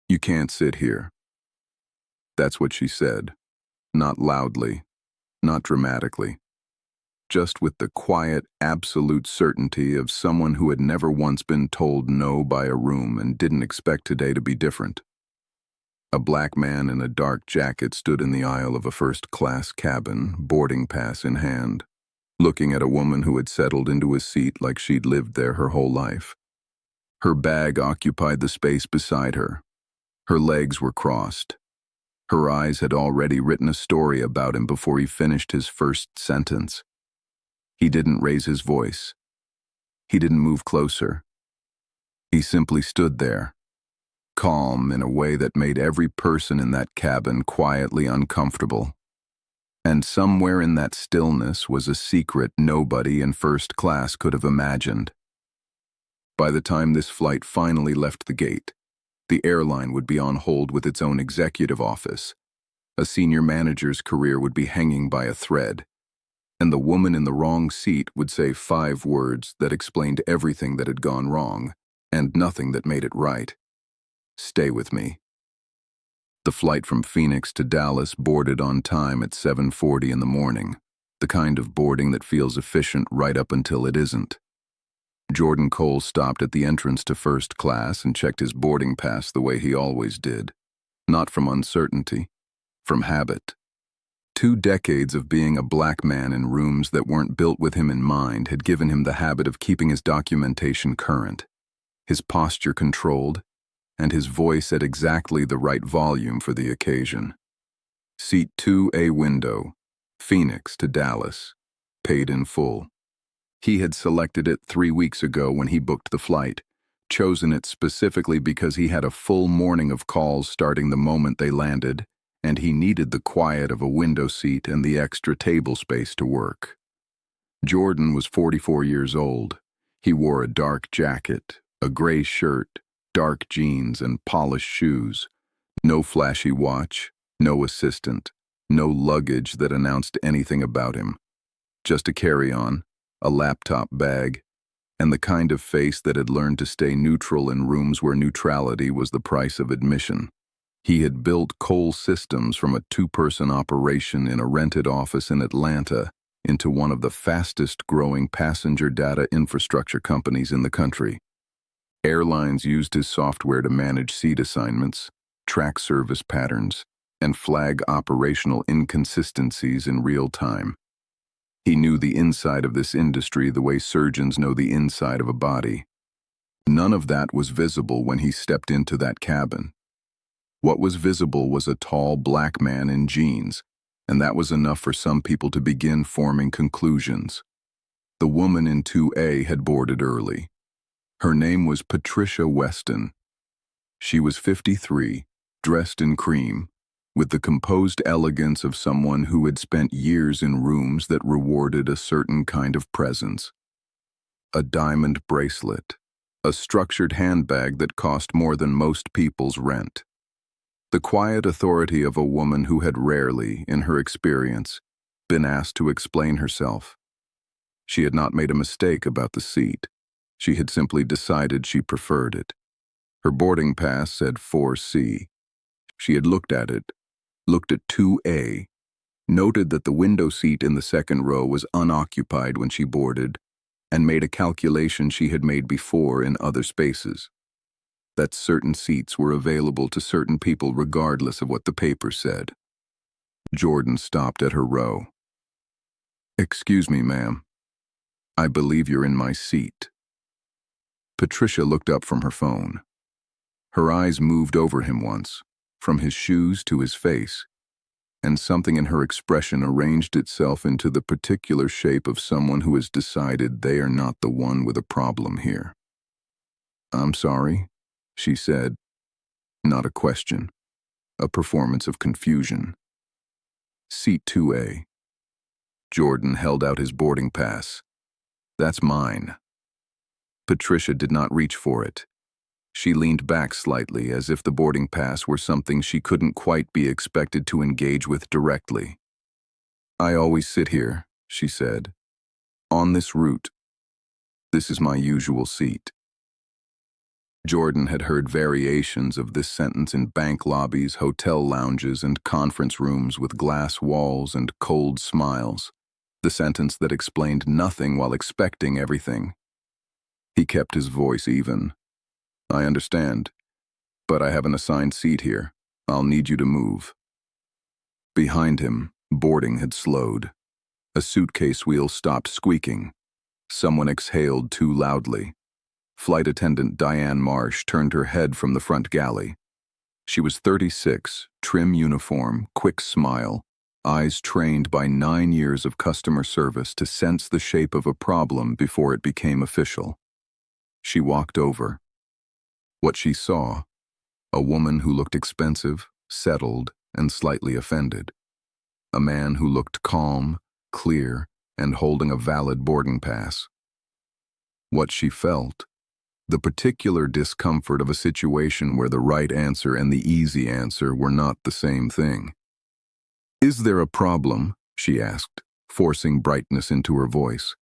"You can't sit here." That's what she said. Not loudly, not dramatically. Just with the quiet, absolute certainty of someone who had never once been told no by a room and didn't expect today to be different. A black man in a dark jacket stood in the aisle of a first-class cabin, boarding pass in hand, looking at a woman who had settled into a seat like she'd lived there her whole life. Her bag occupied the space beside her. Her legs were crossed. Her eyes had already written a story about him before he finished his first sentence. He didn't raise his voice. He didn't move closer. He simply stood there, calm in a way that made every person in that cabin quietly uncomfortable. And somewhere in that stillness was a secret nobody in first class could have imagined. By the time this flight finally left the gate, the airline would be on hold with its own executive office. A senior manager's career would be hanging by a thread, and the woman in the wrong seat would say 5 words that explained everything that had gone wrong, and nothing that made it right. Stay with me. The flight from Phoenix to Dallas boarded on time at 7:40 in the morning, the kind of boarding that feels efficient right up until it isn't. Jordan Cole stopped at the entrance to first class and checked his boarding pass the way he always did, not from uncertainty, from habit. 2 decades of being a black man in rooms that weren't built with him in mind had given him the habit of keeping his documentation current, his posture controlled, and his voice at exactly the right volume for the occasion. Seat 2A window, Phoenix to Dallas, paid in full. He had selected it 3 weeks ago when he booked the flight, chosen it specifically because he had a full morning of calls starting the moment they landed, and he needed the quiet of a window seat and the extra table space to work. Jordan was 44 years old. He wore a dark jacket, a gray shirt, dark jeans, and polished shoes. No flashy watch, no assistant, no luggage that announced anything about him. Just a carry-on, a laptop bag, and the kind of face that had learned to stay neutral in rooms where neutrality was the price of admission. He had built Cole Systems from a 2-person operation in a rented office in Atlanta into one of the fastest-growing passenger data infrastructure companies in the country. Airlines used his software to manage seat assignments, track service patterns, and flag operational inconsistencies in real time. He knew the inside of this industry the way surgeons know the inside of a body. None of that was visible when he stepped into that cabin. What was visible was a tall black man in jeans, and that was enough for some people to begin forming conclusions. The woman in 2A had boarded early. Her name was Patricia Weston. She was 53, dressed in cream, with the composed elegance of someone who had spent years in rooms that rewarded a certain kind of presence. A diamond bracelet, a structured handbag that cost more than most people's rent. The quiet authority of a woman who had rarely, in her experience, been asked to explain herself. She had not made a mistake about the seat. She had simply decided she preferred it. Her boarding pass said 4C. She had looked at it, looked at 2A, noted that the window seat in the second row was unoccupied when she boarded, and made a calculation she had made before in other spaces. That certain seats were available to certain people regardless of what the paper said. Jordan stopped at her row. "Excuse me, ma'am. I believe you're in my seat." Patricia looked up from her phone. Her eyes moved over him once, from his shoes to his face, and something in her expression arranged itself into the particular shape of someone who has decided they are not the one with a problem here. "I'm sorry," she said. Not a question, a performance of confusion. "Seat 2A. Jordan held out his boarding pass. "That's mine." Patricia did not reach for it. She leaned back slightly as if the boarding pass were something she couldn't quite be expected to engage with directly. "I always sit here," she said. "On this route. This is my usual seat." Jordan had heard variations of this sentence in bank lobbies, hotel lounges, and conference rooms with glass walls and cold smiles. The sentence that explained nothing while expecting everything. He kept his voice even. "I understand, but I have an assigned seat here. I'll need you to move." Behind him, boarding had slowed. A suitcase wheel stopped squeaking. Someone exhaled too loudly. Flight attendant Diane Marsh turned her head from the front galley. She was 36, trim uniform, quick smile, eyes trained by 9 years of customer service to sense the shape of a problem before it became official. She walked over. What she saw, a woman who looked expensive, settled, and slightly offended. A man who looked calm, clear, and holding a valid boarding pass. What she felt, the particular discomfort of a situation where the right answer and the easy answer were not the same thing. "Is there a problem?" she asked, forcing brightness into her voice.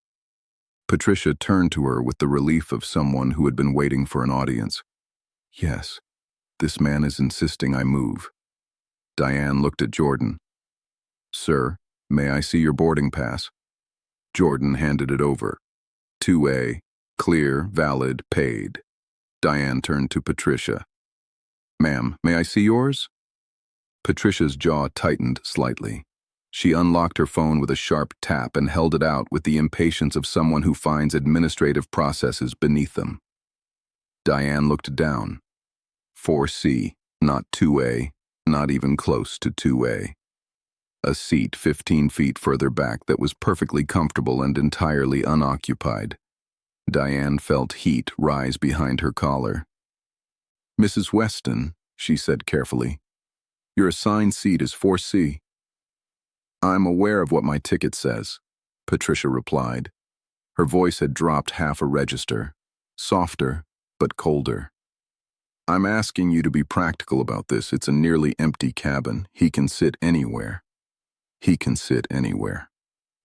Patricia turned to her with the relief of someone who had been waiting for an audience. "Yes, this man is insisting I move." Diane looked at Jordan. "Sir, may I see your boarding pass?" Jordan handed it over. 2A, clear, valid, paid. Diane turned to Patricia. "Ma'am, may I see yours?" Patricia's jaw tightened slightly. She unlocked her phone with a sharp tap and held it out with the impatience of someone who finds administrative processes beneath them. Diane looked down. 4C, not 2A, not even close to 2A. A seat 15 feet further back that was perfectly comfortable and entirely unoccupied. Diane felt heat rise behind her collar. "Mrs. Weston," she said carefully, "your assigned seat is 4C. "I'm aware of what my ticket says," Patricia replied. Her voice had dropped half a register, softer but colder. "I'm asking you to be practical about this. It's a nearly empty cabin. He can sit anywhere." He can sit anywhere.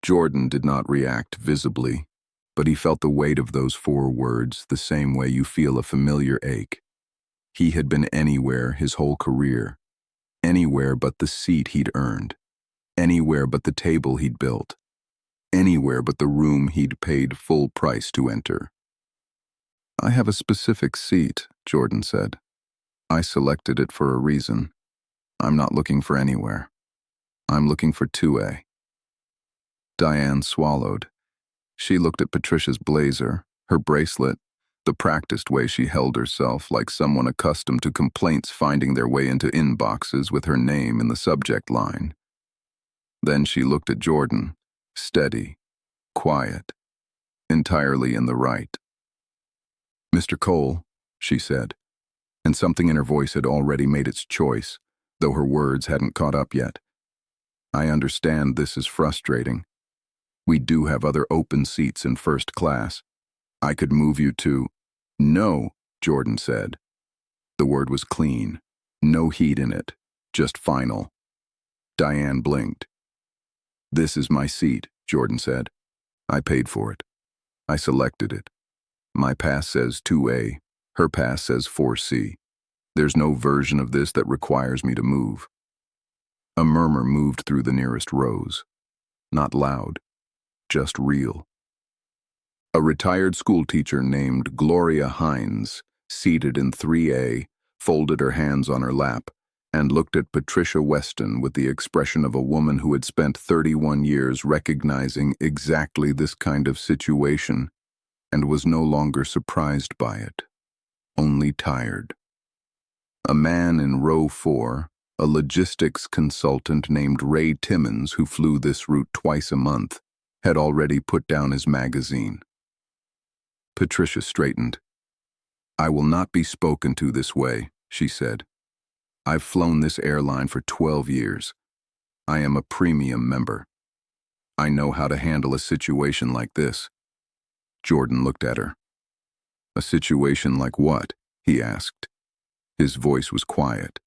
Jordan did not react visibly, but he felt the weight of those 4 words the same way you feel a familiar ache. He had been anywhere his whole career, anywhere but the seat he'd earned, anywhere but the table he'd built, anywhere but the room he'd paid full price to enter. "I have a specific seat," Jordan said. "I selected it for a reason. I'm not looking for anywhere. I'm looking for 2A. Diane swallowed. She looked at Patricia's blazer, her bracelet, the practiced way she held herself like someone accustomed to complaints finding their way into inboxes with her name in the subject line. Then she looked at Jordan, steady, quiet, entirely in the right. "Mr. Cole," she said, and something in her voice had already made its choice, though her words hadn't caught up yet. "I understand this is frustrating. We do have other open seats in first class. I could move you to—" "No," Jordan said. The word was clean. No heat in it, just final. Diane blinked. "This is my seat," Jordan said. "I paid for it. I selected it. My pass says 2A. Her pass says 4C. There's no version of this that requires me to move." A murmur moved through the nearest rows. Not loud, just real. A retired schoolteacher named Gloria Hines, seated in 3A, folded her hands on her lap and looked at Patricia Weston with the expression of a woman who had spent 31 years recognizing exactly this kind of situation and was no longer surprised by it, only tired. A man in row 4, a logistics consultant named Ray Timmons, who flew this route twice a month, had already put down his magazine. Patricia straightened. "I will not be spoken to this way," she said. "I've flown this airline for 12 years. I am a premium member. I know how to handle a situation like this." Jordan looked at her. "A situation like what?" he asked. His voice was quiet,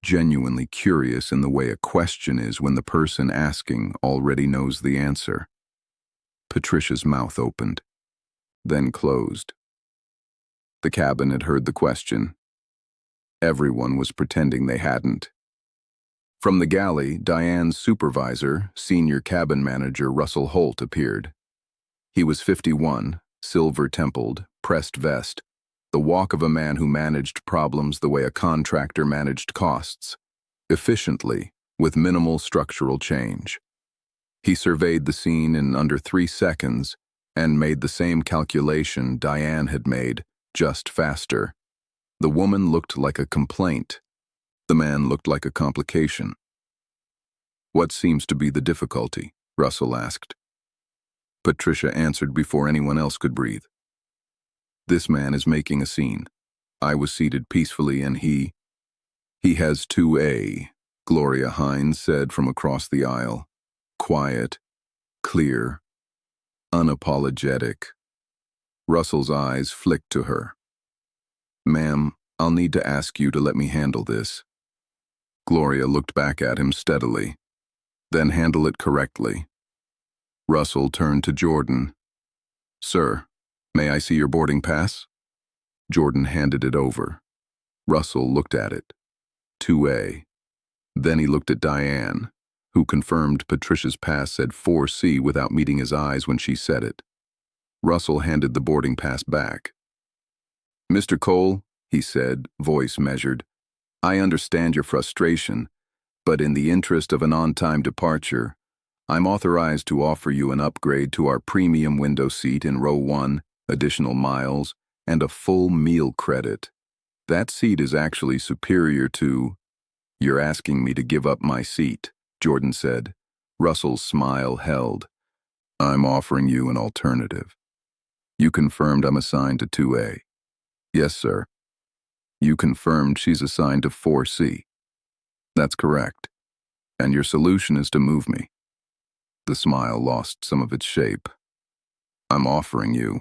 genuinely curious in the way a question is when the person asking already knows the answer. Patricia's mouth opened, then closed. the cabin had heard the question. Everyone was pretending they hadn't. From the galley, Diane's supervisor, senior cabin manager Russell Holt, appeared. He was 51, silver-templed, pressed vest, the walk of a man who managed problems the way a contractor managed costs, efficiently, with minimal structural change. He surveyed the scene in under 3 seconds and made the same calculation Diane had made, just faster. The woman looked like a complaint. The man looked like a complication. "What seems to be the difficulty?" Russell asked. Patricia answered before anyone else could breathe. "This man is making a scene. I was seated peacefully and he has 2A, Gloria Hines said from across the aisle. Quiet, clear, unapologetic. Russell's eyes flicked to her. "Ma'am, I'll need to ask you to let me handle this." Gloria looked back at him steadily. "Then handle it correctly." Russell turned to Jordan. "Sir, may I see your boarding pass?" Jordan handed it over. Russell looked at it. 2A. Then he looked at Diane, who confirmed Patricia's pass said 4C without meeting his eyes when she said it. Russell handed the boarding pass back. "Mr. Cole," he said, voice measured, "I understand your frustration, but in the interest of an on-time departure, I'm authorized to offer you an upgrade to our premium window seat in row 1, additional miles, and a full meal credit. That seat is actually superior to—" "You're asking me to give up my seat," Jordan said. Russell's smile held. "I'm offering you an alternative. You confirmed I'm assigned to 2A. Yes, sir. You confirmed she's assigned to 4C. That's correct. And your solution is to move me." The smile lost some of its shape. "I'm offering you.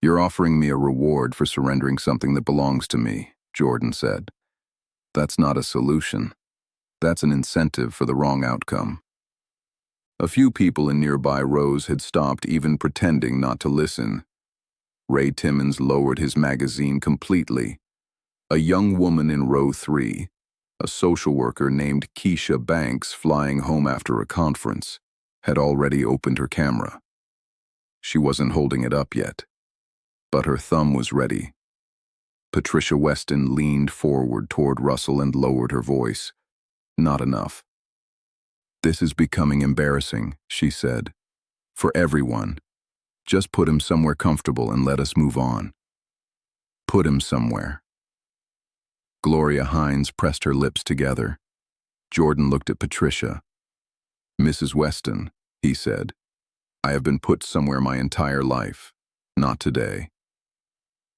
You're offering me a reward for surrendering something that belongs to me," Jordan said. "That's not a solution. That's an incentive for the wrong outcome." A few people in nearby rows had stopped even pretending not to listen. Ray Timmons lowered his magazine completely. A young woman in row 3, a social worker named Keisha Banks flying home after a conference, had already opened her camera. She wasn't holding it up yet, but her thumb was ready. Patricia Weston leaned forward toward Russell and lowered her voice. "Not enough. This is becoming embarrassing," she said. "For everyone. Just put him somewhere comfortable and let us move on. Put him somewhere." Gloria Hines pressed her lips together. Jordan looked at Patricia. "Mrs. Weston," he said, "I have been put somewhere my entire life. Not today."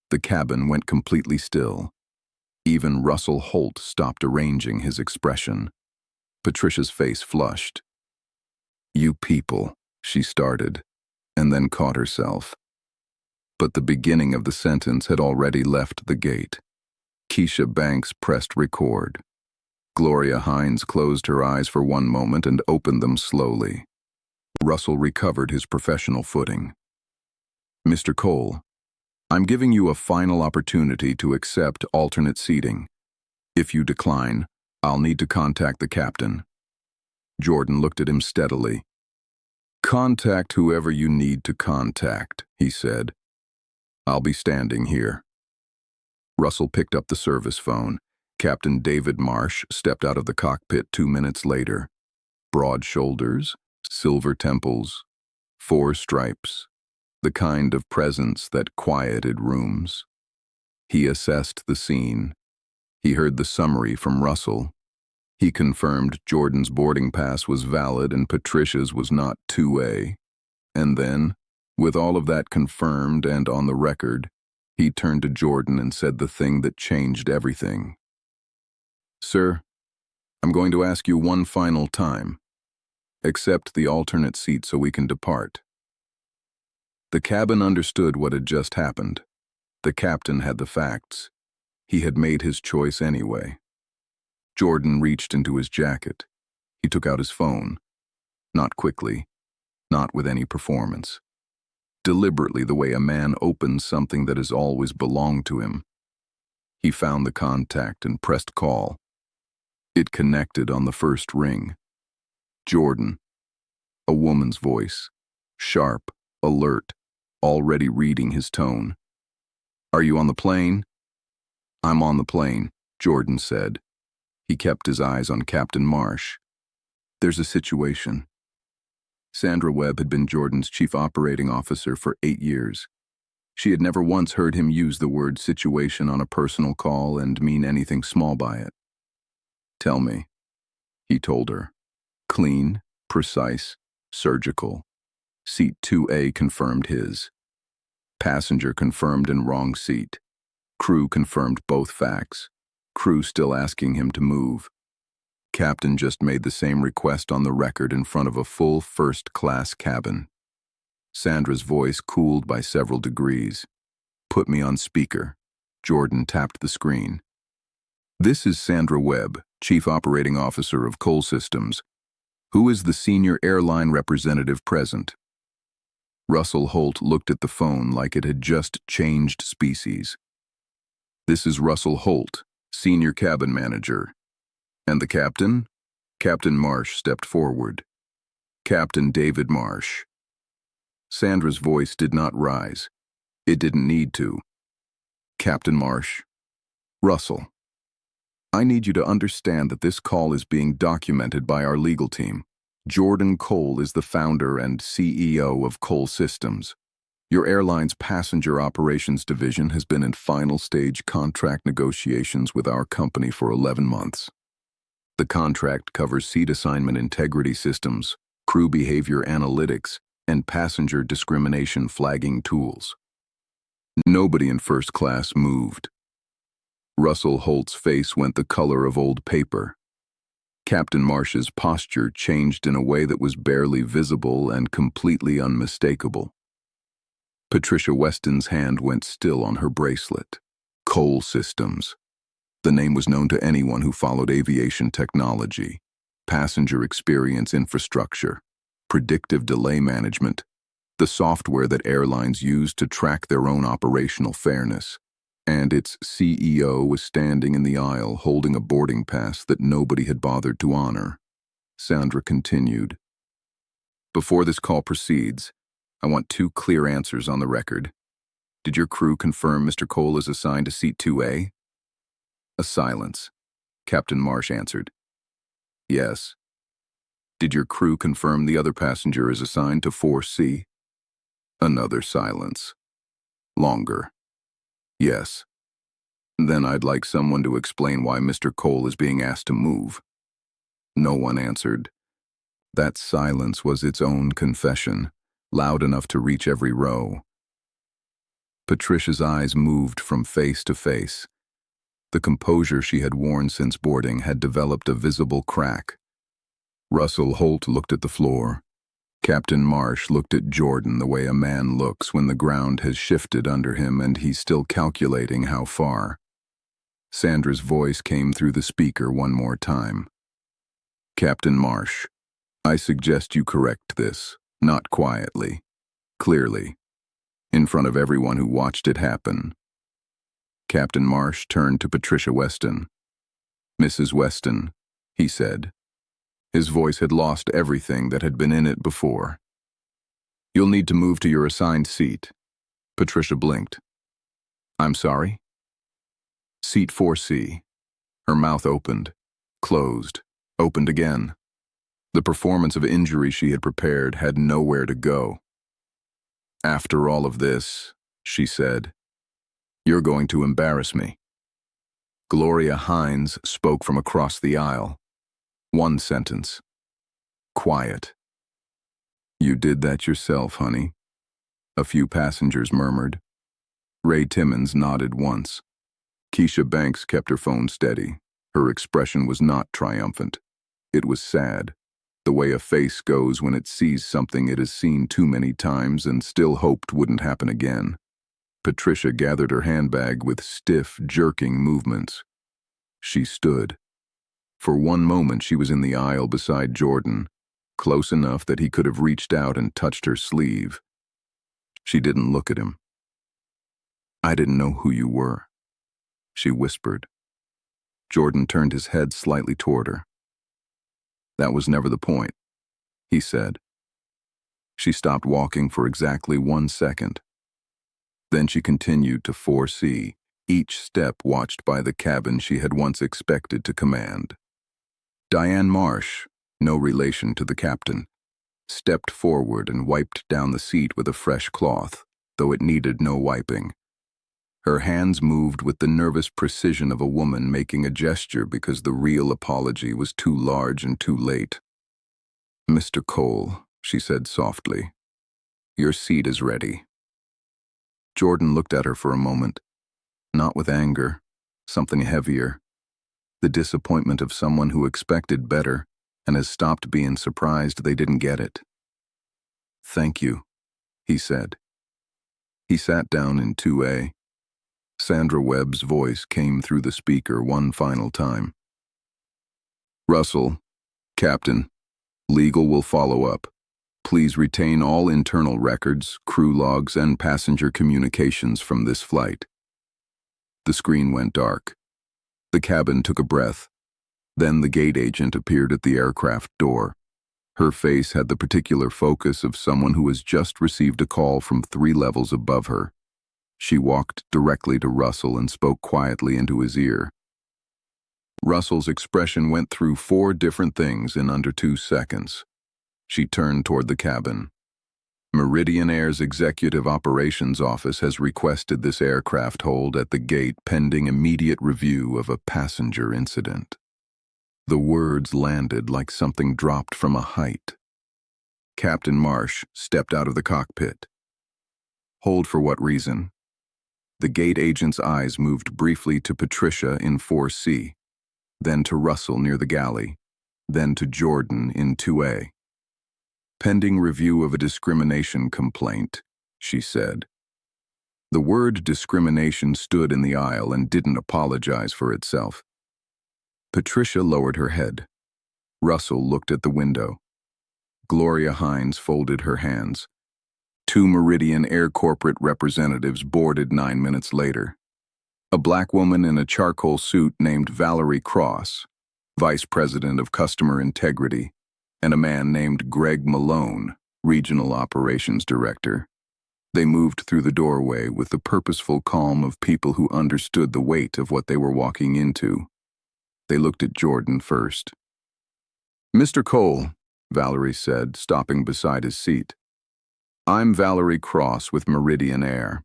The cabin went completely still. Even Russell Holt stopped arranging his expression. Patricia's face flushed. "You people," she started, and then caught herself. But the beginning of the sentence had already left the gate. Keisha Banks pressed record. Gloria Hines closed her eyes for one moment and opened them slowly. Russell recovered his professional footing. "Mr. Cole, I'm giving you a final opportunity to accept alternate seating. If you decline, I'll need to contact the captain." Jordan looked at him steadily. "Contact whoever you need to contact," he said. "I'll be standing here." Russell picked up the service phone. Captain David Marsh stepped out of the cockpit 2 minutes later. Broad shoulders, silver temples, 4 stripes, the kind of presence that quieted rooms. He assessed the scene. He heard the summary from Russell. He confirmed Jordan's boarding pass was valid and Patricia's was not 2A. And then, with all of that confirmed and on the record, he turned to Jordan and said the thing that changed everything. "Sir, I'm going to ask you one final time. Accept the alternate seat so we can depart." The cabin understood what had just happened. The captain had the facts. He had made his choice anyway. Jordan reached into his jacket. He took out his phone. Not quickly, not with any performance. deliberately the way a man opens something that has always belonged to him. He found the contact and pressed call. It connected on the first ring. Jordan. A woman's voice. Sharp, alert, already reading his tone. "Are you on the plane?" "I'm on the plane," Jordan said. He kept his eyes on Captain Marsh. "There's a situation." Sandra Webb had been Jordan's chief operating officer for 8 years. She had never once heard him use the word situation on a personal call and mean anything small by it. "Tell me," he told her. Clean, precise, surgical. Seat 2A confirmed his. Passenger confirmed in wrong seat. Crew confirmed both facts. Crew still asking him to move. Captain just made the same request on the record in front of a full first-class cabin. Sandra's voice cooled by several degrees. "Put me on speaker." Jordan tapped the screen. "This is Sandra Webb, Chief Operating Officer of Coal Systems. Who is the senior airline representative present?" Russell Holt looked at the phone like it had just changed species. "This is Russell Holt, Senior Cabin Manager." "And the captain?" Captain Marsh stepped forward. "Captain David Marsh." Sandra's voice did not rise. It didn't need to. "Captain Marsh." "Russell, I need you to understand that this call is being documented by our legal team. Jordan Cole is the founder and CEO of Coal Systems. Your airline's passenger operations division has been in final stage contract negotiations with our company for 11 months. The contract covers seat assignment integrity systems, crew behavior analytics, and passenger discrimination flagging tools. Nobody in first class moved. Russell Holt's face went the color of old paper. Captain Marsh's posture changed in a way that was barely visible and completely unmistakable. Patricia Weston's hand went still on her bracelet. Coal Systems. The name was known to anyone who followed aviation technology, passenger experience infrastructure, predictive delay management, the software that airlines use to track their own operational fairness. And its CEO was standing in the aisle holding a boarding pass that nobody had bothered to honor. Sandra continued. "Before this call proceeds, I want 2 clear answers on the record. Did your crew confirm Mr. Cole is assigned to seat 2A? A silence. Captain Marsh answered. Yes. Did your crew confirm the other passenger is assigned to 4C? Another silence. Longer. Yes. Then I'd like someone to explain why Mr. Cole is being asked to move. No one answered. That silence was its own confession, loud enough to reach every row. Patricia's eyes moved from face to face. The composure she had worn since boarding had developed a visible crack. Russell Holt looked at the floor. Captain Marsh looked at Jordan the way a man looks when the ground has shifted under him and he's still calculating how far. Sandra's voice came through the speaker one more time. Captain Marsh, I suggest you correct this, not quietly, clearly, in front of everyone who watched it happen. Captain Marsh turned to Patricia Weston. Mrs. Weston, he said. His voice had lost everything that had been in it before. You'll need to move to your assigned seat. Patricia blinked. I'm sorry? Seat 4C. Her mouth opened, closed, opened again. The performance of injury she had prepared had nowhere to go. After all of this, she said, you're going to embarrass me. Gloria Hines spoke from across the aisle. One sentence. Quiet. You did that yourself, honey. A few passengers murmured. Ray Timmons nodded once. Keisha Banks kept her phone steady. Her expression was not triumphant. It was sad, the way a face goes when it sees something it has seen too many times and still hoped wouldn't happen again. Patricia gathered her handbag with stiff, jerking movements. She stood. For one moment she was in the aisle beside Jordan, close enough that he could have reached out and touched her sleeve. She didn't look at him. "I didn't know who you were," she whispered. Jordan turned his head slightly toward her. "That was never the point," he said. She stopped walking for exactly 1 second. Then she continued to 4C, each step watched by the cabin she had once expected to command. Diane Marsh, no relation to the captain, stepped forward and wiped down the seat with a fresh cloth, though it needed no wiping. Her hands moved with the nervous precision of a woman making a gesture because the real apology was too large and too late. "Mr. Cole," she said softly, "your seat is ready." Jordan looked at her for a moment, not with anger, something heavier, the disappointment of someone who expected better and has stopped being surprised they didn't get it. "Thank you," he said. He sat down in 2A. Sandra Webb's voice came through the speaker one final time. "Russell, Captain, legal will follow up. Please retain all internal records, crew logs, and passenger communications from this flight." The screen went dark. The cabin took a breath. Then the gate agent appeared at the aircraft door. Her face had the particular focus of someone who has just received a call from 3 levels above her. She walked directly to Russell and spoke quietly into his ear. Russell's expression went through 4 different things in under 2 seconds. She turned toward the cabin. "Meridian Air's Executive Operations Office has requested this aircraft hold at the gate pending immediate review of a passenger incident." The words landed like something dropped from a height. Captain Marsh stepped out of the cockpit. "Hold for what reason?" The gate agent's eyes moved briefly to Patricia in 4C, then to Russell near the galley, then to Jordan in 2A. "Pending review of a discrimination complaint," she said. The word discrimination stood in the aisle and didn't apologize for itself. Patricia lowered her head. Russell looked at the window. Gloria Hines folded her hands. 2 Meridian Air corporate representatives boarded 9 minutes later. A black woman in a charcoal suit named Valerie Cross, Vice President of Customer Integrity, and a man named Greg Malone, Regional Operations Director. They moved through the doorway with the purposeful calm of people who understood the weight of what they were walking into. They looked at Jordan first. "Mr. Cole," Valerie said, stopping beside his seat. "I'm Valerie Cross with Meridian Air.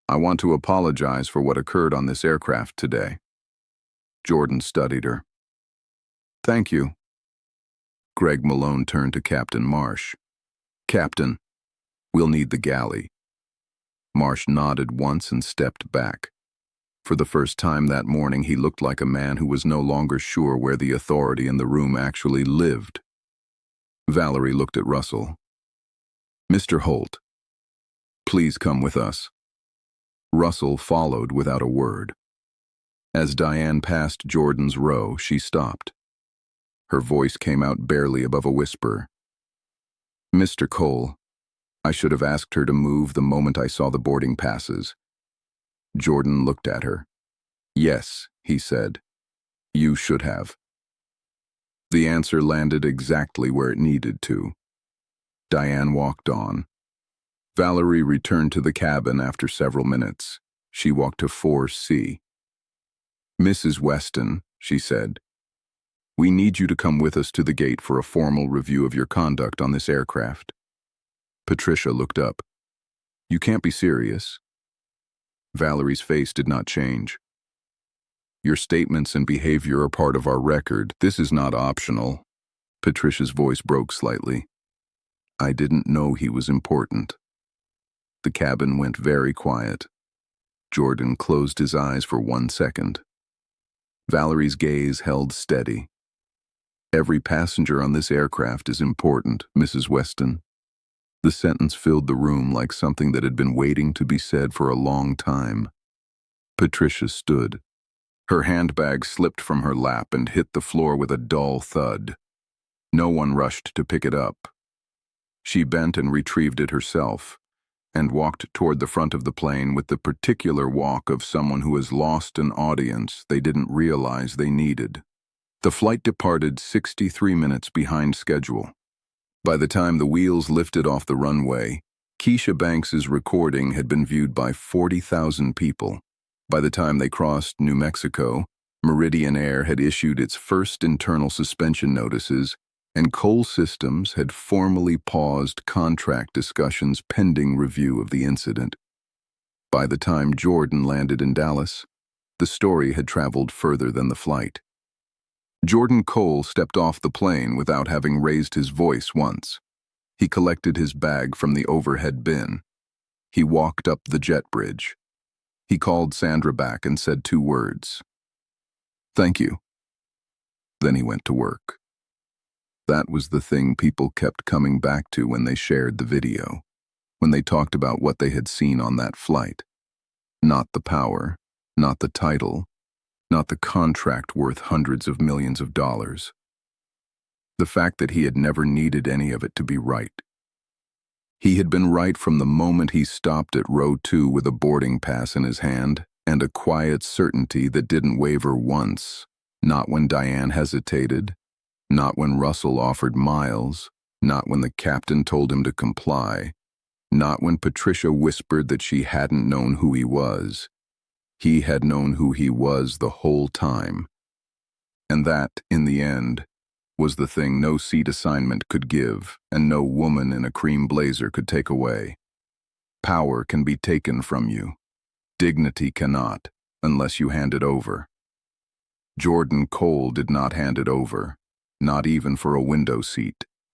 I want to apologize for what occurred on this aircraft today." Jordan studied her. "Thank you." Greg Malone turned to Captain Marsh. "Captain, we'll need the galley." Marsh nodded once and stepped back. For the first time that morning, he looked like a man who was no longer sure where the authority in the room actually lived. Valerie looked at Russell. "Mr. Holt, please come with us." Russell followed without a word. As Diane passed Jordan's row, she stopped. Her voice came out barely above a whisper. "Mr. Cole, I should have asked her to move the moment I saw the boarding passes." Jordan looked at her. "Yes," he said. "You should have." The answer landed exactly where it needed to. Diane walked on. Valerie returned to the cabin after several minutes. She walked to 4C. "Mrs. Weston," she said, "we need you to come with us to the gate for a formal review of your conduct on this aircraft." Patricia looked up. "You can't be serious." Valerie's face did not change. "Your statements and behavior are part of our record. This is not optional." Patricia's voice broke slightly. "I didn't know he was important." The cabin went very quiet. Jordan closed his eyes for 1 second. Valerie's gaze held steady. "Every passenger on this aircraft is important, Mrs. Weston." The sentence filled the room like something that had been waiting to be said for a long time. Patricia stood. Her handbag slipped from her lap and hit the floor with a dull thud. No one rushed to pick it up. She bent and retrieved it herself, and walked toward the front of the plane with the particular walk of someone who has lost an audience they didn't realize they needed. The flight departed 63 minutes behind schedule. By the time the wheels lifted off the runway, Keisha Banks's recording had been viewed by 40,000 people. By the time they crossed New Mexico, Meridian Air had issued its first internal suspension notices, and Cole Systems had formally paused contract discussions pending review of the incident. By the time Jordan landed in Dallas, the story had traveled further than the flight. Jordan Cole stepped off the plane without having raised his voice once. He collected his bag from the overhead bin. He walked up the jet bridge. He called Sandra back and said 2 words. "Thank you." Then he went to work. That was the thing people kept coming back to when they shared the video, when they talked about what they had seen on that flight. Not the power, not the title, not the contract worth hundreds of millions of dollars. The fact that he had never needed any of it to be right. He had been right from the moment he stopped at row 2 with a boarding pass in his hand and a quiet certainty that didn't waver once, not when Diane hesitated, not when Russell offered miles, not when the captain told him to comply, not when Patricia whispered that she hadn't known who he was. He had known who he was the whole time. And that, in the end, was the thing no seat assignment could give and no woman in a cream blazer could take away. Power can be taken from you. Dignity cannot, unless you hand it over. Jordan Cole did not hand it over, not even for a window seat.